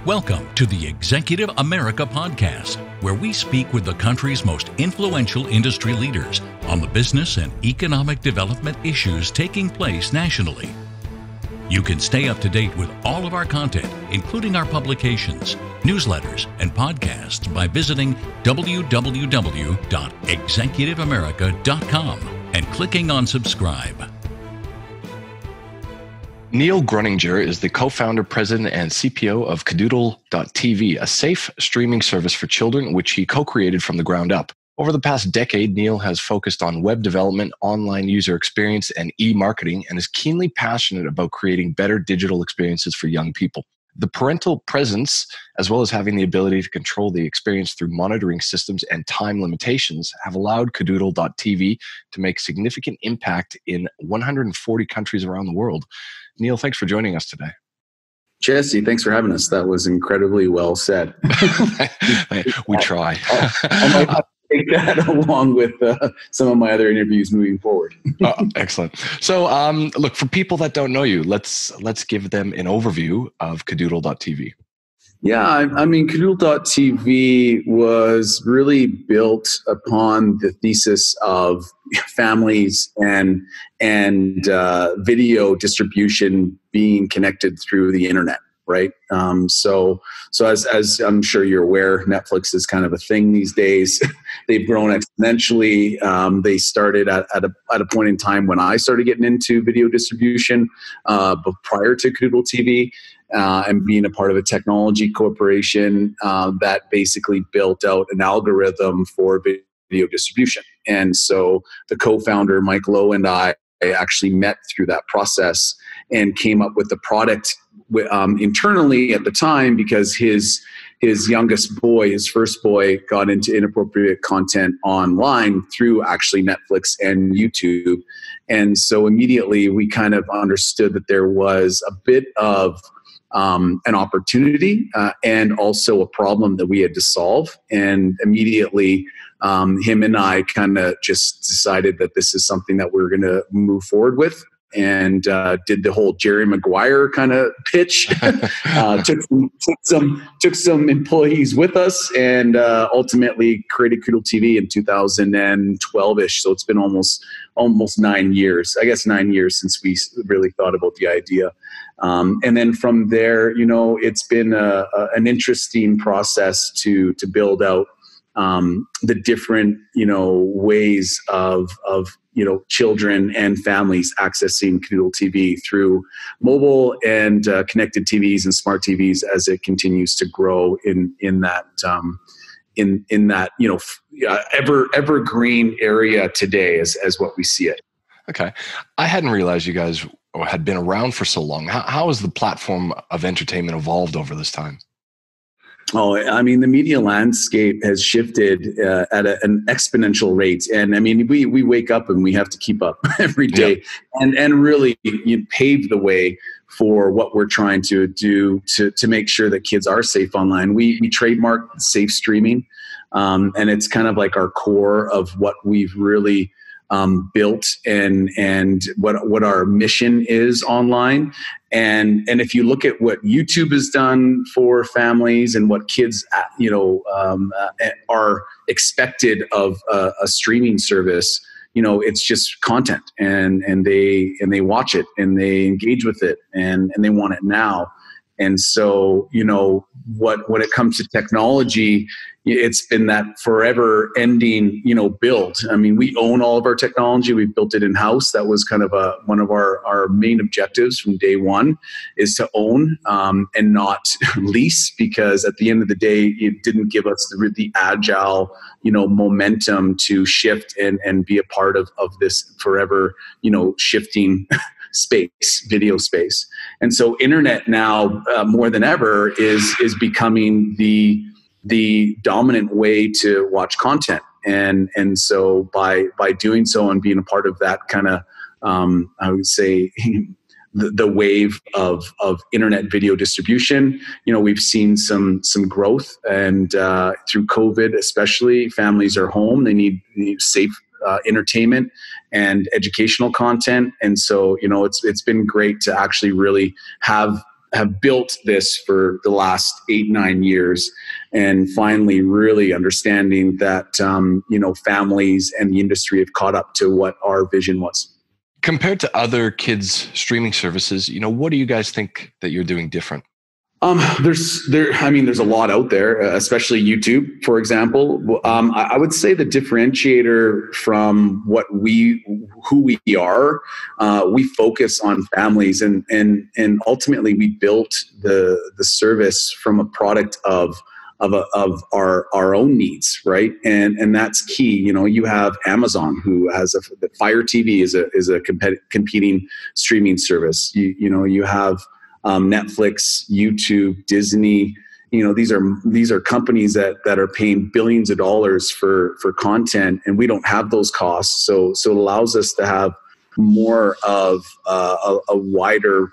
Welcome to the Executive America podcast, where we speak with the country's most influential industry leaders on the business and economic development issues taking place nationally. You can stay up to date with all of our content, including our publications, newsletters, and podcasts by visiting www.executiveamerica.com and clicking on subscribe. Neil Gruninger is the co-founder, president, and CPO of KidoodleTV, a safe streaming service for children, which he co-created from the ground up. Over the past decade, Neil has focused on web development, online user experience, and e-marketing, and is keenly passionate about creating better digital experiences for young people. The parental presence, as well as having the ability to control the experience through monitoring systems and time limitations, have allowed KidoodleTV to make significant impact in 140 countries around the world. Neil, thanks for joining us today. Jesse, thanks for having us. That was incredibly well said. We try. I might have to take that along with some of my other interviews moving forward. Excellent. So, look, for people that don't know you, let's give them an overview of KidoodleTV. Yeah, I mean, KidoodleTV was really built upon the thesis of families and video distribution being connected through the internet, right? So as I'm sure you're aware, Netflix is kind of a thing these days. They've grown exponentially. They started at a point in time when I started getting into video distribution, but prior to KidoodleTV. And being a part of a technology corporation that basically built out an algorithm for video distribution. And so the co-founder, Mike Lowe, and I actually met through that process and came up with the product internally at the time, because his youngest boy, his first boy, got into inappropriate content online through actually Netflix and YouTube. And so immediately we kind of understood that there was a bit of an opportunity and also a problem that we had to solve. And immediately, him and I kind of just decided that this is something that we're going to move forward with, and did the whole Jerry Maguire kind of pitch. took some employees with us, and ultimately created KidoodleTV in 2012-ish. So it's been almost 9 years, I guess 9 years since we really thought about the idea. And then from there, it's been an interesting process to build out the different, ways of children and families accessing KidoodleTV through mobile and connected TVs and smart TVs as it continues to grow in that evergreen area today as what we see it. Okay. I hadn't realized you guys had been around for so long. How has the platform of entertainment evolved over this time? Oh, I mean, the media landscape has shifted at an exponential rate. And I mean, we wake up and we have to keep up every day. Yep. And really pave the way for what we're trying to do to make sure that kids are safe online. We trademarked safe streaming, and it's kind of like our core of what we've really built and what our mission is online. And if you look at what YouTube has done for families and what kids are expected of a streaming service, it's just content, and they watch it and they engage with it and they want it now. And so, when it comes to technology, it's been that forever ending, build. I mean, we own all of our technology. We've built it in-house. That was kind of one of our main objectives from day one, is to own and not lease, because at the end of the day, it didn't give us the agile, momentum to shift and be a part of this forever, shifting video space. And so internet now more than ever is becoming the dominant way to watch content. And so by doing so and being a part of that kind of, I would say, the wave of internet video distribution, we've seen some growth, and through COVID especially, families are home. They need safe entertainment and educational content. And so, it's been great to actually really have have built this for the last 8-9 years, and finally really understanding that families and the industry have caught up to what our vision was. Compared to other kids streaming services, what do you guys think that you're doing different? There's a lot out there, especially YouTube, for example. I would say the differentiator from who we are, we focus on families, and ultimately we built the service from a product of our own needs, right? And that's key. You have Amazon, who has Fire TV is a competing streaming service. You have Netflix, YouTube, Disney. These are companies that are paying billions of dollars for content, and we don't have those costs. So it allows us to have more of a wider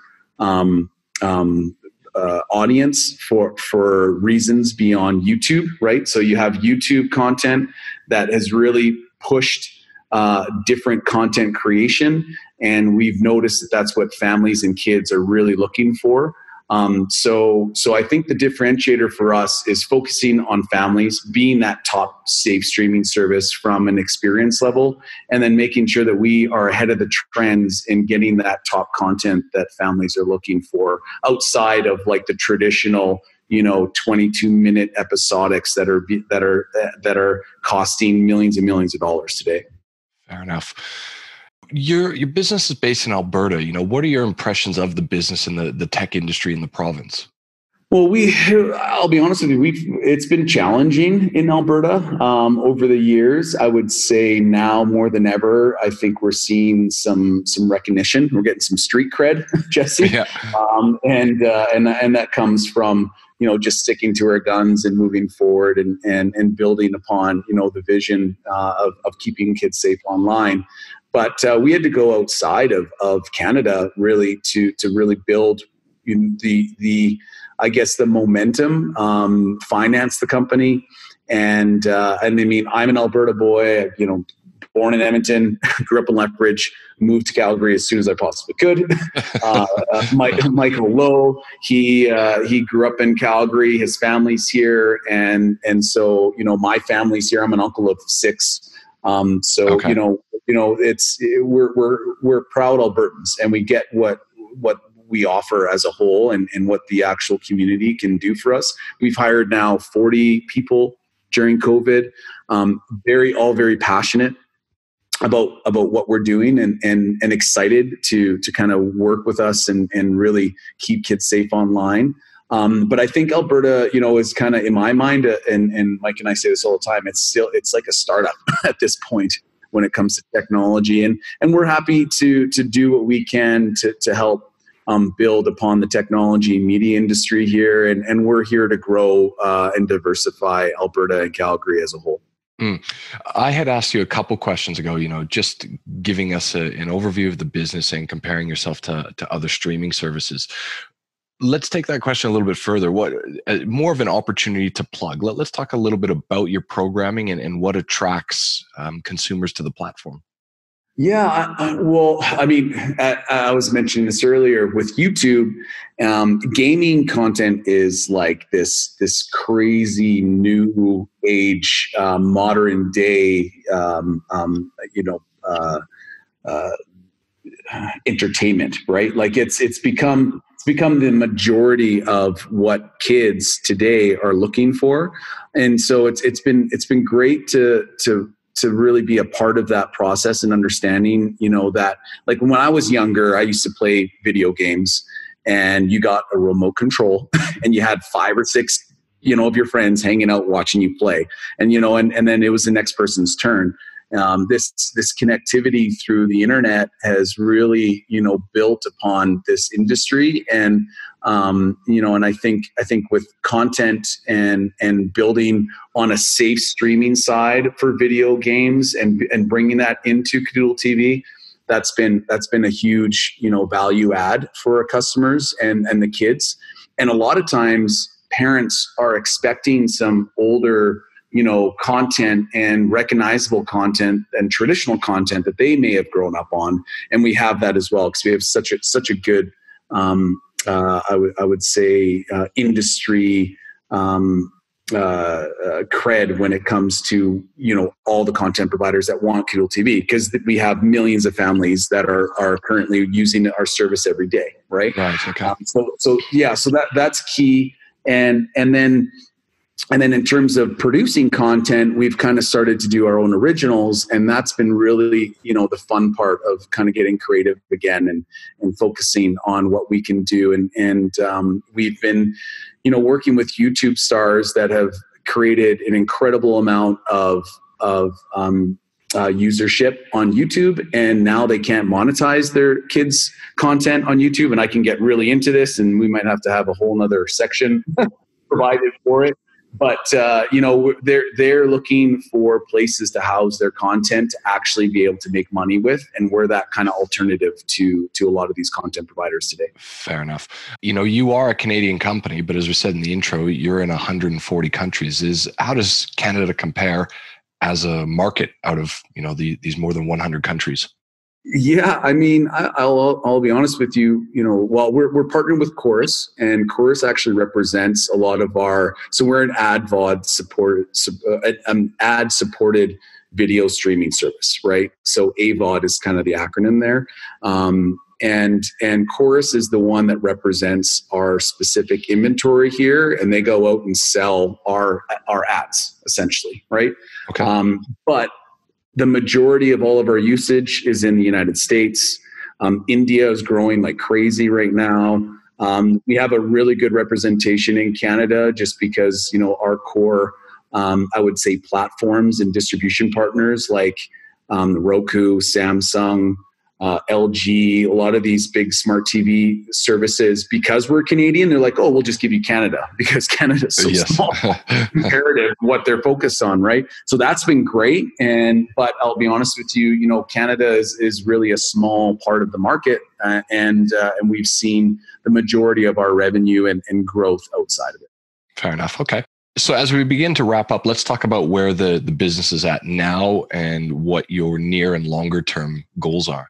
audience for reasons beyond YouTube, right? So you have YouTube content that has really pushed different content creation, and we've noticed that that's what families and kids are really looking for. So I think the differentiator for us is focusing on families, being that top safe streaming service from an experience level, and then making sure that we are ahead of the trends in getting that top content that families are looking for outside of like the traditional 22-minute episodics that are costing millions and millions of dollars today. Fair enough. Your business is based in Alberta. What are your impressions of the business and the tech industry in the province? Well, I'll be honest with you, it's been challenging in Alberta over the years. I would say now more than ever, I think we're seeing some recognition. We're getting some street cred, Jesse. Yeah. And that comes from just sticking to our guns and moving forward and building upon the vision of keeping kids safe online. But we had to go outside of Canada really to really build the I guess the momentum, finance the company, and I mean, I'm an Alberta boy, born in Edmonton, grew up in Lethbridge, moved to Calgary as soon as I possibly could. Michael Lowe, he grew up in Calgary, his family's here, and so my family's here. I'm an uncle of 6. Okay. We're proud Albertans, and we get what we offer as a whole and what the actual community can do for us. We've hired now 40 people during COVID, all very passionate about what we're doing and excited to kind of work with us and really keep kids safe online. But I think Alberta, is kind of in my mind, and Mike and I say this all the time, it's like a startup at this point when it comes to technology, and we're happy to do what we can to help build upon the technology and media industry here, and we're here to grow and diversify Alberta and Calgary as a whole. I had asked you a couple questions ago, just giving us an overview of the business and comparing yourself to other streaming services. Let's take that question a little bit further. What more of an opportunity to plug? Let's talk a little bit about your programming and what attracts consumers to the platform. Yeah, I was mentioning this earlier with YouTube. Gaming content is like this crazy new age, modern day, entertainment, right? Like it's become the majority of what kids today are looking for, and so it's been great to really be a part of that process and understanding, that like when I was younger, I used to play video games, and you got a remote control and you had 5 or 6, of your friends hanging out watching you play, and then it was the next person's turn. This connectivity through the internet has really, built upon this industry, and and I think with content and building on a safe streaming side for video games and bringing that into KidoodleTV, that's been a huge, value add for our customers and the kids. And a lot of times parents are expecting some older, content and recognizable content and traditional content that they may have grown up on. And we have that as well, because we have such a good I would say industry cred when it comes to, you know, all the content providers that want Kidoodle TV, because we have millions of families that are currently using our service every day, right? Right. Okay. So that's key. And then in terms of producing content, we've kind of started to do our own originals, and that's been really, you know, the fun part of kind of getting creative again and focusing on what we can do. And we've been, you know, working with YouTube stars that have created an incredible amount of usership on YouTube, and now they can't monetize their kids' content on YouTube. And I can get really into this, and we might have to have a whole nother section provided for it. But you know, they're looking for places to house their content to actually be able to make money with, and we're that kind of alternative to a lot of these content providers today. Fair enough. You know, you are a Canadian company, but as we said in the intro, you're in 140 countries. How does Canada compare as a market out of, you know, these more than 100 countries? Yeah, I mean, I'll be honest with you. You know, well, we're partnered with Chorus, and Chorus actually represents a lot of our. So we're an ad supported video streaming service, right? So AVOD is kind of the acronym there, and Chorus is the one that represents our specific inventory here, and they go out and sell our ads essentially, right? Okay, but the majority of all of our usage is in the United States. India is growing like crazy right now. We have a really good representation in Canada just because, you know, our core, I would say, platforms and distribution partners like Roku, Samsung, LG, a lot of these big smart TV services, because we're Canadian, they're like, oh, we'll just give you Canada because Canada is so small comparative to what they're focused on, right? So that's been great. But I'll be honest with you, you know, Canada is really a small part of the market, and we've seen the majority of our revenue and growth outside of it. fair enough. Okay. So as we begin to wrap up, let's talk about where the business is at now and what your near and longer term goals are.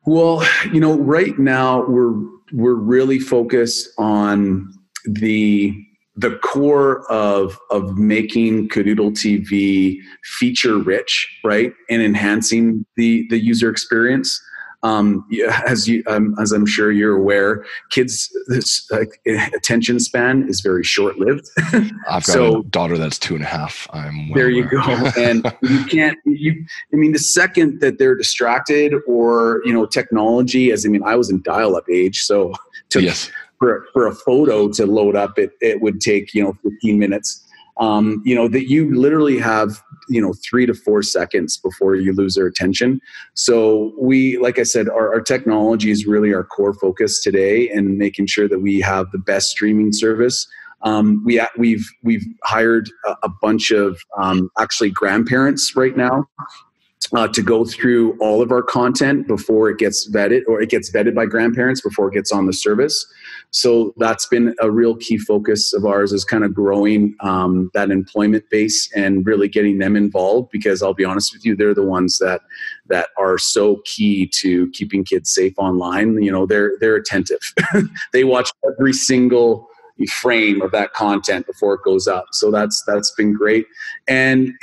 Well, you know, right now we're really focused on the core of making KidoodleTV feature rich, right, and enhancing the user experience. As I'm sure you're aware, kids' attention span is very short-lived. I've got a daughter that's 2.5. I'm well there you go, and you can't. I mean, the second that they're distracted or, you know, technology. I was in dial-up age, so yes. For a photo to load up, it would take, you know, 15 minutes. You know, that you literally have, you know, 3 to 4 seconds before you lose their attention. So like I said, our technology is really our core focus today, and making sure that we have the best streaming service. We've hired a bunch of actually grandparents right now to go through all of our content before it gets vetted, or it gets vetted by grandparents before it gets on the service. So that's been a real key focus of ours, is kind of growing that employment base and really getting them involved, because I'll be honest with you, they're the ones that are so key to keeping kids safe online. You know, they're attentive. They watch every single frame of that content before it goes up. So that's been great. And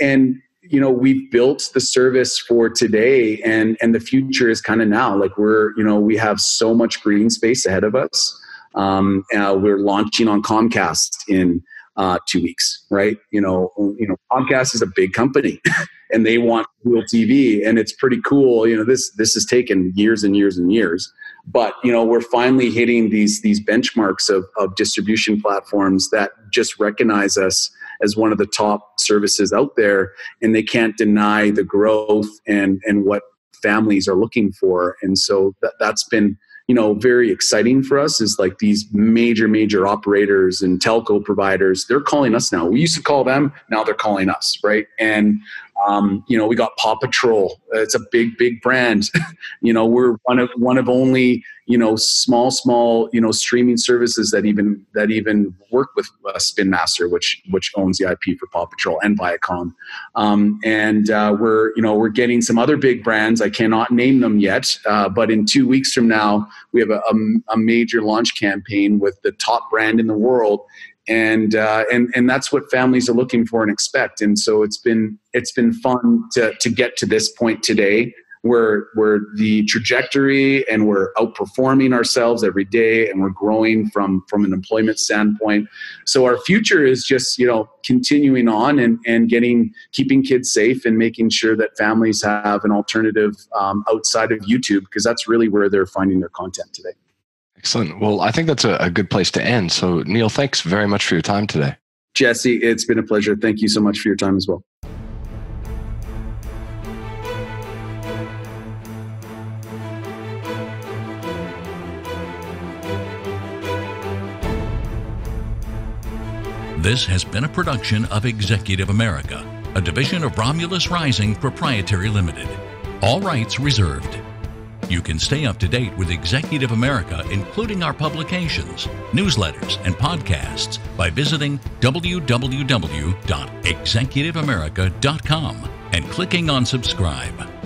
you know, we've built the service for today, and the future is kind of now. Like we have so much green space ahead of us. We're launching on Comcast in 2 weeks, right? You know, Comcast is a big company, and they want Kidoodle TV, and it's pretty cool. You know, this has taken years and years and years, but you know, we're finally hitting these benchmarks of distribution platforms that just recognize us as one of the top services out there, and they can't deny the growth and what families are looking for. And so that's been, you know, very exciting for us, is like these major operators and telco providers, they're calling us now. We used to call them, now they're calling us, right? And We got Paw Patrol. It's a big brand. We're one of only, small, streaming services that even work with Spin Master, which owns the IP for Paw Patrol, and Viacom. We're getting some other big brands. I cannot name them yet, but in 2 weeks from now, we have a major launch campaign with the top brand in the world. And that's what families are looking for and expect. And so it's been fun to get to this point today, where the trajectory, and we're outperforming ourselves every day, and we're growing from an employment standpoint. So our future is just continuing on and keeping kids safe, and making sure that families have an alternative outside of YouTube, because that's really where they're finding their content today. Excellent. Well, I think that's a good place to end. So, Neil, thanks very much for your time today. Jesse, it's been a pleasure. Thank you so much for your time as well. This has been a production of Executive America, a division of Romulus Rising Proprietary Limited. All rights reserved. You can stay up to date with Executive America, including our publications, newsletters, and podcasts by visiting www.executiveamerica.com and clicking on subscribe.